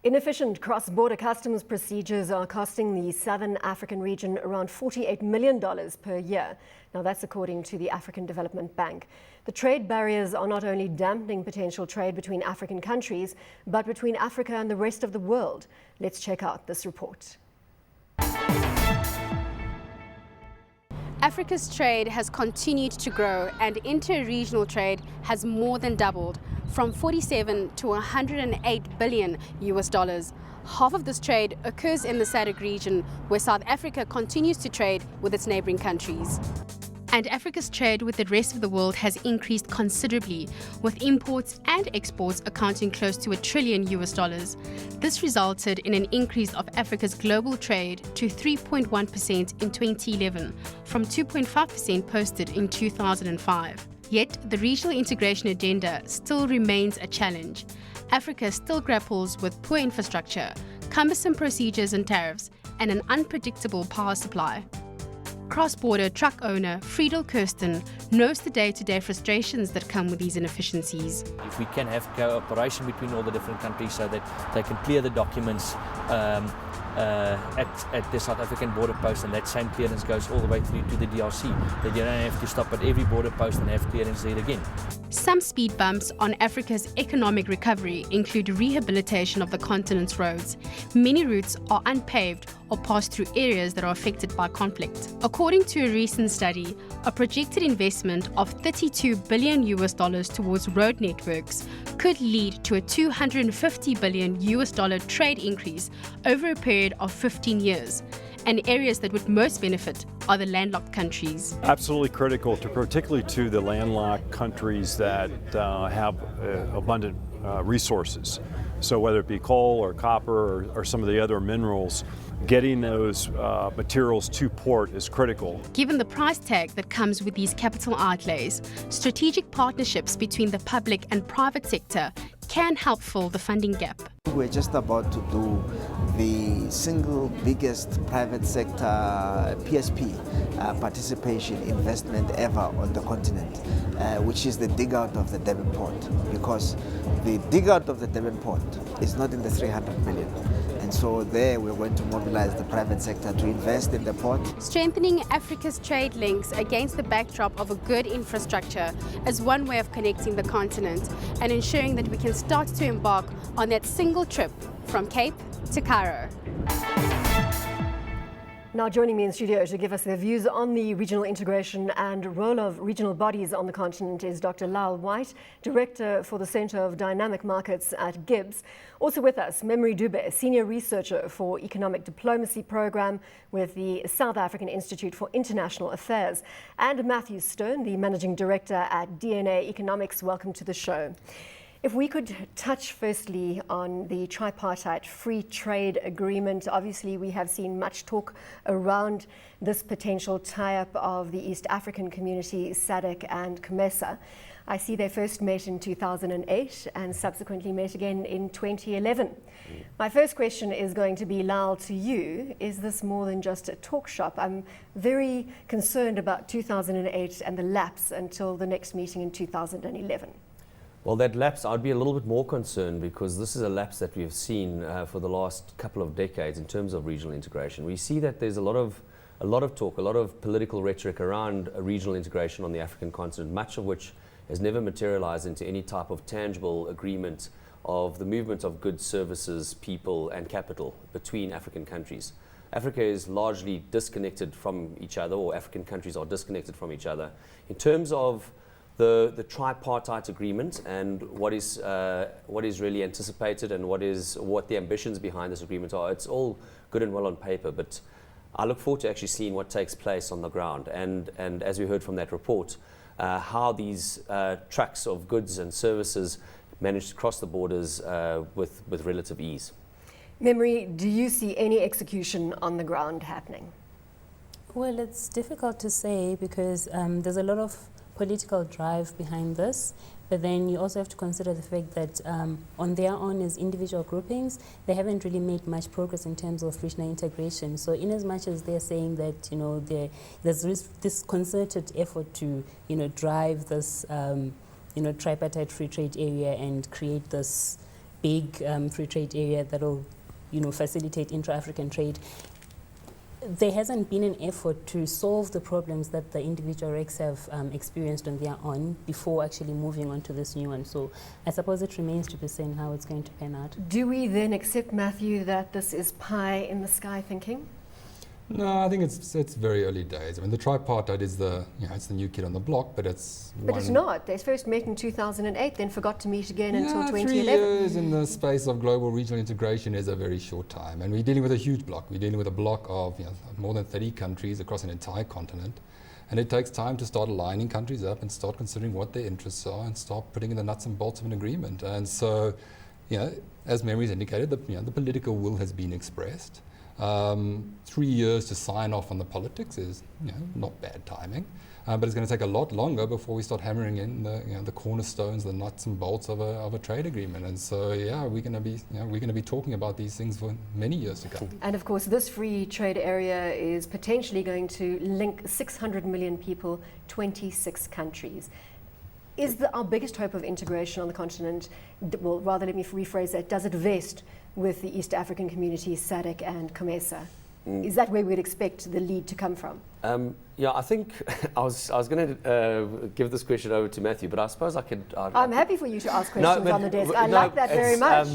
Inefficient cross-border customs procedures are costing the Southern African region around $48 million per year. Now, that's according to the African Development Bank. The trade barriers are not only dampening potential trade between African countries, but between Africa and the rest of the world. Let's check out this report. Africa's trade has continued to grow, and inter-regional trade has more than doubled, from 47 to 108 billion US dollars. Half of this trade occurs in the SADC region, where South Africa continues to trade with its neighboring countries. And Africa's trade with the rest of the world has increased considerably, with imports and exports accounting close to $1 trillion US dollars. This resulted in an increase of Africa's global trade to 3.1% in 2011, from 2.5% posted in 2005. Yet, the regional integration agenda still remains a challenge. Africa still grapples with poor infrastructure, cumbersome procedures and tariffs, and an unpredictable power supply. Cross-border truck owner KIRSTEN knows the day-to-day frustrations that come with these inefficiencies. If we can have cooperation between all the different countries so that they can clear the documents at the South African border post, and that same clearance goes all the way through to the DRC, that you don't have to stop at every border post and have clearance there again. Some speed bumps on Africa's economic recovery include rehabilitation of the continent's roads. Many routes are unpaved or pass through areas that are affected by conflict. According to a recent study, a projected investment of 32 billion US dollars towards road networks could lead to a 250 billion US dollar trade increase over a period of 15 years. And areas that would most benefit are the landlocked countries. Absolutely critical, particularly to the landlocked countries that have abundant resources. So whether it be coal or copper or some of the other minerals, getting those materials to port is critical. Given the price tag that comes with these capital outlays, strategic partnerships between the public and private sector can help fill the funding gap. We're just about to do the single biggest private sector PSP participation investment ever on the continent, which is the dig out of the Durban port, because the dig out of the Durban port is not in the 300 million. And so there we're going to mobilize the private sector to invest in the port. Strengthening Africa's trade links against the backdrop of a good infrastructure is one way of connecting the continent and ensuring that we can start to embark on that single trip from Cape to Cairo. Now joining me in studio to give us their views on the regional integration and role of regional bodies on the continent is Dr. Lyal White, Director for the Centre of Dynamic Markets at GIBS. Also with us, Dube, Senior Researcher for Economic Diplomacy Programme with the South African Institute for International Affairs, and Matthew Stone, the Managing Director at DNA Economics. Welcome to the show. If we could touch firstly on the tripartite free trade agreement. Obviously, we have seen much talk around this potential tie-up of the East African community, SADC and COMESA. I see they first met in 2008 and subsequently met again in 2011. My first question is going to be, Lyal, to you. Is this more than just a talk shop? I'm very concerned about 2008 and the lapse until the next meeting in 2011. Well, that lapse, I'd be a little bit more concerned, because this is a lapse that we've seen for the last couple of decades in terms of regional integration. We see that there's a lot of talk, a lot of political rhetoric around regional integration on the African continent, much of which has never materialized into any type of tangible agreement of the movement of goods, services, people and capital between African countries. Africa is largely disconnected from each other, or African countries are disconnected from each other. In terms of the tripartite agreement and what is really anticipated and what the ambitions behind this agreement are, it's all good and well on paper, but I look forward to actually seeing what takes place on the ground, and as we heard from that report, how these trucks of goods and services manage to cross the borders with relative ease. Do you see any execution on the ground happening? Well, it's difficult to say, because there's a lot of political drive behind this, but then you also have to consider the fact that on their own as individual groupings, they haven't really made much progress in terms of regional integration. So in as much as they're saying that, you know, there's this concerted effort to, you know, drive this, you know, tripartite free trade area and create this big free trade area that will, facilitate intra-African trade, there hasn't been an effort to solve the problems that the individual RECs have experienced on their own before actually moving on to this new one. So I suppose it remains to be seen how it's going to pan out. Do we then accept, Matthew, that this is pie in the sky thinking? No, I think it's very early days. I mean, the tripartite is it's the new kid on the block, but it's But it's not. They first met in 2008, then forgot to meet again until 2011. 3 years in the space of global regional integration is a very short time, and we're dealing with a huge block. We're dealing with a block of more than 30 countries across an entire continent, and it takes time to start aligning countries up and start considering what their interests are and start putting in the nuts and bolts of an agreement. And so, as Mary's indicated, the political will has been expressed. 3 years to sign off on the politics is not bad timing, but it's going to take a lot longer before we start hammering in the cornerstones, the nuts and bolts of a trade agreement. And so we're going to be talking about these things for many years to come. And of course, this free trade area is potentially going to link 600 million people, 26 countries. Is our biggest hope of integration on the continent, well, rather let me rephrase that, does it vest with the East African communities, SADC and COMESA? Is that where we'd expect the lead to come from? I think I was going to give this question over to Matthew, but I suppose I could... I'm happy for you to ask questions on the desk. I like that very much.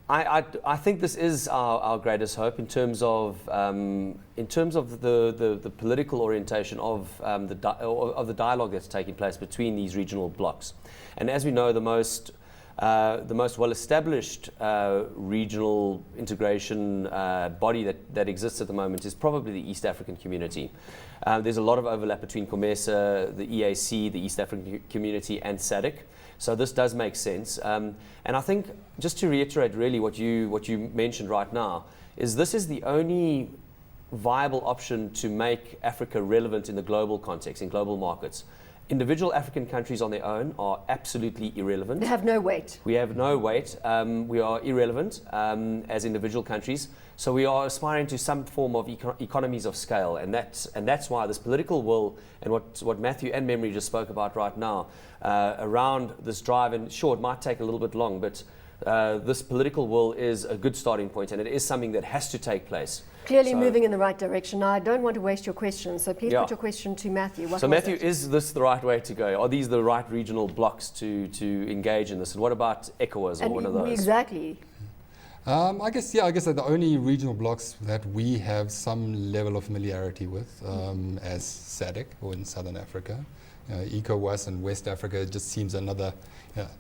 I think this is our greatest hope in terms of the political orientation of the dialogue that's taking place between these regional blocs. And as we know, the most well-established regional integration body that exists at the moment is probably the East African community. There's a lot of overlap between COMESA, the EAC, the East African community, and SADC. So this does make sense. And I think, just to reiterate really what you mentioned right now, is this is the only viable option to make Africa relevant in the global context, in global markets. Individual African countries on their own are absolutely irrelevant. They have no weight. We have no weight. We are irrelevant as individual countries. So we are aspiring to some form of economies of scale, and that's why this political will and what Matthew and Memory just spoke about right now around this drive. And sure, it might take a little bit long, but this political will is a good starting point, and it is something that has to take place. Clearly moving in the right direction. Now, I don't want to waste your question, so please put your question to Matthew. So Matthew, is this the right way to go? Are these the right regional blocks to engage in this? And what about ECOWAS or one of those? Exactly. I guess that the only regional blocks that we have some level of familiarity with as SADC or in Southern Africa. ECOWAS and West Africa just seems another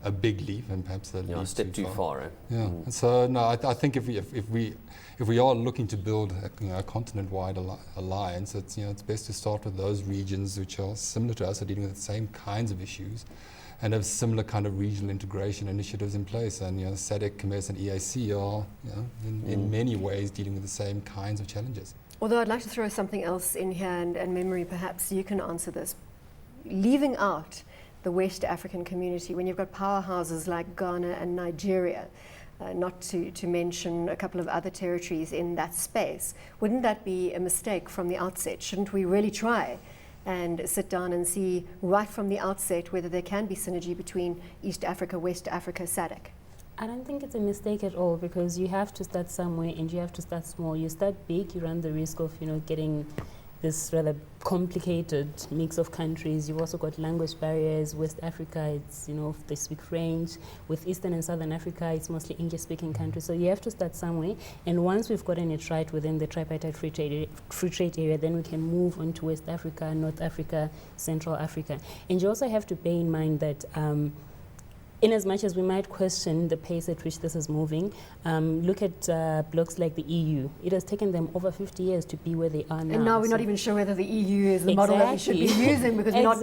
a big leap, and perhaps a step too far. Right? Yeah. So no, I think if we are looking to build a continent-wide alliance, it's best to start with those regions which are similar to us, are dealing with the same kinds of issues, and have similar kind of regional integration initiatives in place. And SADC, COMESA, and EAC are in many ways dealing with the same kinds of challenges. Although I'd like to throw something else in here, and Memory, perhaps you can answer this. Leaving out the West African community, when you've got powerhouses like Ghana and Nigeria, not to mention a couple of other territories in that space, wouldn't that be a mistake from the outset? Shouldn't we really try and sit down and see right from the outset whether there can be synergy between East Africa, West Africa, SADC? I don't think it's a mistake at all, because you have to start somewhere and you have to start small. You start big, you run the risk of getting this rather complicated mix of countries. You've also got language barriers. West Africa, it's, they speak French. With Eastern and Southern Africa, it's mostly English-speaking countries. So you have to start somewhere. And once we've gotten it right within the tripartite free trade area, then we can move on to West Africa, North Africa, Central Africa. And you also have to bear in mind that in as much as we might question the pace at which this is moving, look at blocks like the EU. It has taken them over 50 years to be where they are now. And now we're not even sure whether the EU is the model that we should be using, because we're not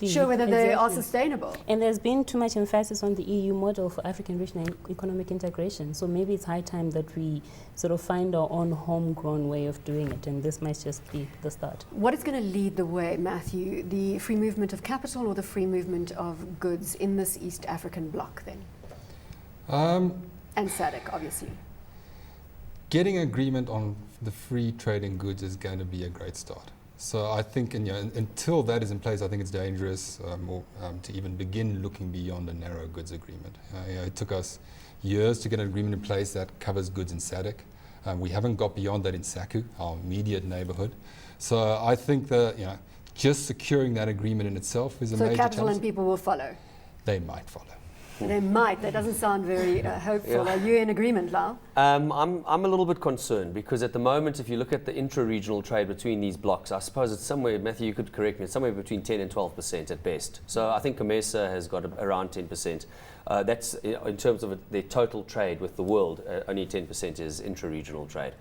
sure whether they are sustainable. And there's been too much emphasis on the EU model for African regional economic integration. So maybe it's high time that we sort of find our own homegrown way of doing it, and this might just be the start. What is going to lead the way, Matthew? The free movement of capital or the free movement of goods in this East African bloc then? And SADC, obviously. Getting agreement on the free trade in goods is going to be a great start. So I think until that is in place, I think it's dangerous to even begin looking beyond a narrow goods agreement. It took us years to get an agreement in place that covers goods in SADC. We haven't got beyond that in SACU, our immediate neighborhood. So I think that just securing that agreement in itself is a major challenge. So capital and people will follow? They might follow. They might. That doesn't sound very hopeful. Are you in agreement, Lyal? I'm a little bit concerned because at the moment, if you look at the intra-regional trade between these blocks, I suppose it's somewhere, Matthew, you could correct me, it's somewhere between 10 and 12% at best. So I think COMESA has got around 10%. That's in terms of their total trade with the world, only 10% is intra-regional trade.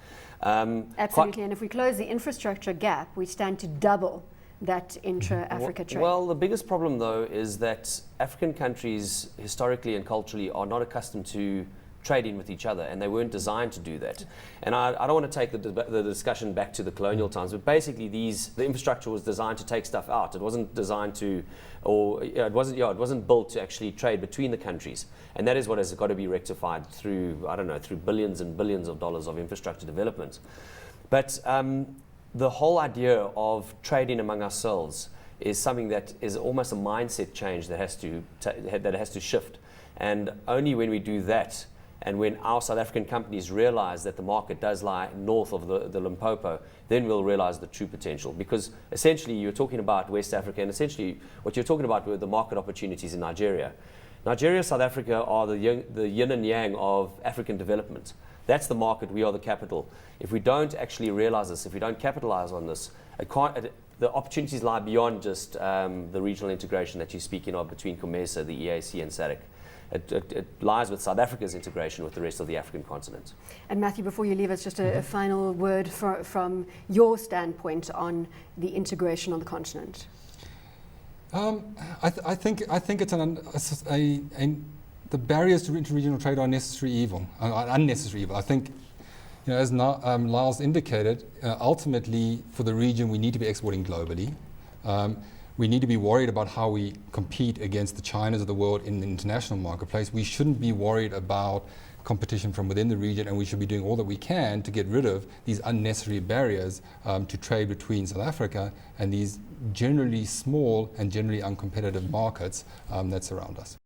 Absolutely. And if we close the infrastructure gap, we stand to double that intra-Africa trade. Well, the biggest problem, though, is that African countries, historically and culturally, are not accustomed to trading with each other, and they weren't designed to do that. And I don't want to take the discussion back to the colonial times, but basically the infrastructure was designed to take stuff out. It wasn't designed to, it wasn't built to actually trade between the countries. And that is what has got to be rectified through, through billions and billions of dollars of infrastructure development. But the whole idea of trading among ourselves is something that is almost a mindset change that has to shift. And only when we do that, and when our South African companies realize that the market does lie north of the Limpopo, then we'll realize the true potential. Because essentially you're talking about West Africa, and essentially what you're talking about were the market opportunities in Nigeria. Nigeria, South Africa are the yin and yang of African development. That's the market, we are the capital. If we don't actually realize this, if we don't capitalize on this, the opportunities lie beyond just the regional integration that you're speaking of between COMESA, the EAC and SADC. It lies with South Africa's integration with the rest of the African continent. And Matthew, before you leave us, just a final word from your standpoint on the integration on the continent. I think it's the barriers to interregional trade are unnecessary evil. I think, as Lyal's indicated, ultimately for the region we need to be exporting globally. We need to be worried about how we compete against the Chinas of the world in the international marketplace. We shouldn't be worried about competition from within the region, and we should be doing all that we can to get rid of these unnecessary barriers to trade between South Africa and these generally small and generally uncompetitive markets that surround us.